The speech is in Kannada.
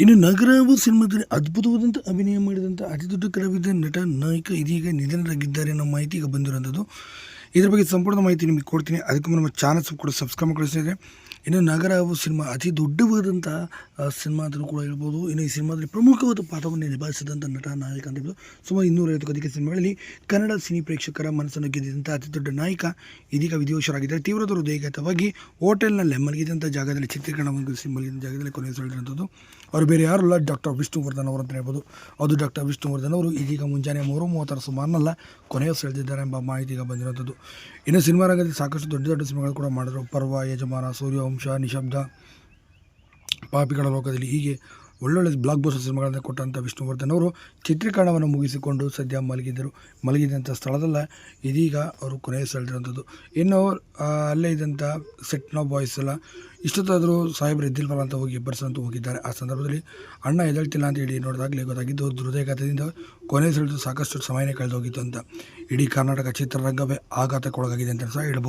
ಇನ್ನು ನಗರವು ಸಿನಿಮಾದಲ್ಲಿ ಅದ್ಭುತವಾದಂಥ ಅಭಿನಯ ಮಾಡಿದಂಥ ಅತಿ ದೊಡ್ಡ ಕಲಾವಿದ ನಟ ನಾಯಕ ಇದೀಗ ನಿಧನರಾಗಿದ್ದಾರೆ ಅನ್ನೋ ಮಾಹಿತಿ ಈಗ ಬಂದಿರೋಂಥದ್ದು. ಇದ್ರ ಬಗ್ಗೆ ಸಂಪೂರ್ಣ ಮಾಹಿತಿ ನಿಮಗೆ ಕೊಡ್ತೀನಿ. ಅದಕ್ಕೂ ನಮ್ಮ ಚಾನಲ್ಸ್ ಕೂಡ ಸಬ್ಸ್ಕ್ರೈಬ್ ಮಾಡಿಸಿದ್ರೆ ಇನ್ನು ನಗರವು ಸಿನಿಮಾ ಅತಿ ದೊಡ್ಡವಾದಂಥ ಸಿನಿಮಾ ಅಂತಲೂ ಕೂಡ ಹೇಳ್ಬೋದು. ಇನ್ನು ಈ ಸಿನಿಮಾದಲ್ಲಿ ಪ್ರಮುಖವಾದ ಪಾತ್ರವನ್ನು ನಿಭಾಯಿಸಿದಂಥ ನಟ ನಾಯಕ ಅಂತ ಹೇಳ್ಬೋದು. ಸುಮಾರು 250ಕ್ಕೂ ಅಧಿಕ ಸಿನಿಮಾಗಳಲ್ಲಿ ಕನ್ನಡ ಸಿನಿ ಪ್ರೇಕ್ಷಕರ ಮನಸ್ಸನ್ನು ಗೆದ್ದಿದ್ದಂಥ ಅತಿ ದೊಡ್ಡ ನಾಯಕ ಇದೀಗ ವಿಧಿವಶರಾಗಿದ್ದಾರೆ. ತೀವ್ರ ಹೃದಯಘಾತವಾಗಿ ಹೋಟೆಲ್ನಲ್ಲೇ ಮಲಗಿದಂಥ ಜಾಗದಲ್ಲಿ ಚಿತ್ರೀಕರಣ ಮುಗಿಸಿ ಮಲಗಿದ ಜಾಗದಲ್ಲಿ ಕೊನೆಯುಸಿರೆಳೆದಂಥದ್ದು. ಅವರು ಬೇರೆ ಯಾರಲ್ಲ, ಡಾಕ್ಟರ್ ವಿಷ್ಣುವರ್ಧನ್ ಅವರು ಅಂತ ಹೇಳ್ಬೋದು. ಅದು ಡಾಕ್ಟರ್ ವಿಷ್ಣುವರ್ಧನ್ ಅವರು ಇದೀಗ ಮುಂಜಾನೆ 3:30 ಸುಮಾರಿನಲ್ಲ ಕೊನೆಯುಸಿರೆಳೆದಿದ್ದಾರೆ ಎಂಬ ಮಾಹಿತಿ ಈಗ ಬಂದಿರುವಂಥದ್ದು. ಇನ್ನು ಸಿನಿಮಾ ರಂಗದಲ್ಲಿ ಸಾಕಷ್ಟು ದೊಡ್ಡ ದೊಡ್ಡ ಸಿನಿಮಾಗಳು ಕೂಡ ಮಾಡಿದ್ರು. ಪರ್ವ, ಯಜಮಾನ, ಸೂರ್ಯವಂಶ, ನಿಶಬ್ದ, ಪಾಪಿಗಳ ಲೋಕದಲ್ಲಿ ಹೀಗೆ ಒಳ್ಳೊಳ್ಳೆ ಬ್ಲಾಕ್ ಬಸ್ಟರ್ ಸಿನಿಮಾಗಳನ್ನು ಕೊಟ್ಟಂಥ ವಿಷ್ಣುವರ್ಧನ್ ಅವರು ಚಿತ್ರೀಕರಣವನ್ನು ಮುಗಿಸಿಕೊಂಡು ಸದ್ಯ ಮಲಗಿದಂಥ ಸ್ಥಳದಲ್ಲ ಇದೀಗ ಅವರು ಕೊನೆಯುಸಿರೆಳೆದಿರುವಂಥದ್ದು. ಇನ್ನು ಅಲ್ಲೇ ಇದ್ದಂಥ ಸೆಟ್ನ ಬಾಯ್ಸ್ ಎಲ್ಲ ಇಷ್ಟೊತ್ತಾದರೂ ಸಾಹೇಬ್ರು ಎದ್ದಿಲ್ವಲ್ಲ ಅಂತ ಹೋಗಿ ಎಬ್ಬರಿಸಂತೂ ಹೋಗಿದ್ದಾರೆ. ಆ ಸಂದರ್ಭದಲ್ಲಿ ಅಣ್ಣ ಎದ್ದೇಳ್ತಿಲ್ಲ ಅಂತ ಹೇಳಿ ನೋಡಿದಾಗಲೇ ಗೊತ್ತಾಗಿದ್ದು ಹೃದಯಾಘಾತದಿಂದ ಕೊನೆಯುಸಿರೆಳೆದು ಸಾಕಷ್ಟು ಸಮಯನೇ ಕಳೆದು ಹೋಗಿತ್ತು ಅಂತ. ಇಡೀ ಕರ್ನಾಟಕ ಚಿತ್ರರಂಗವೇ ಆಘಾತಕ್ಕೊಳಗಾಗಿದೆ ಅಂತ ಸಹ ಹೇಳ್ಬೋದು.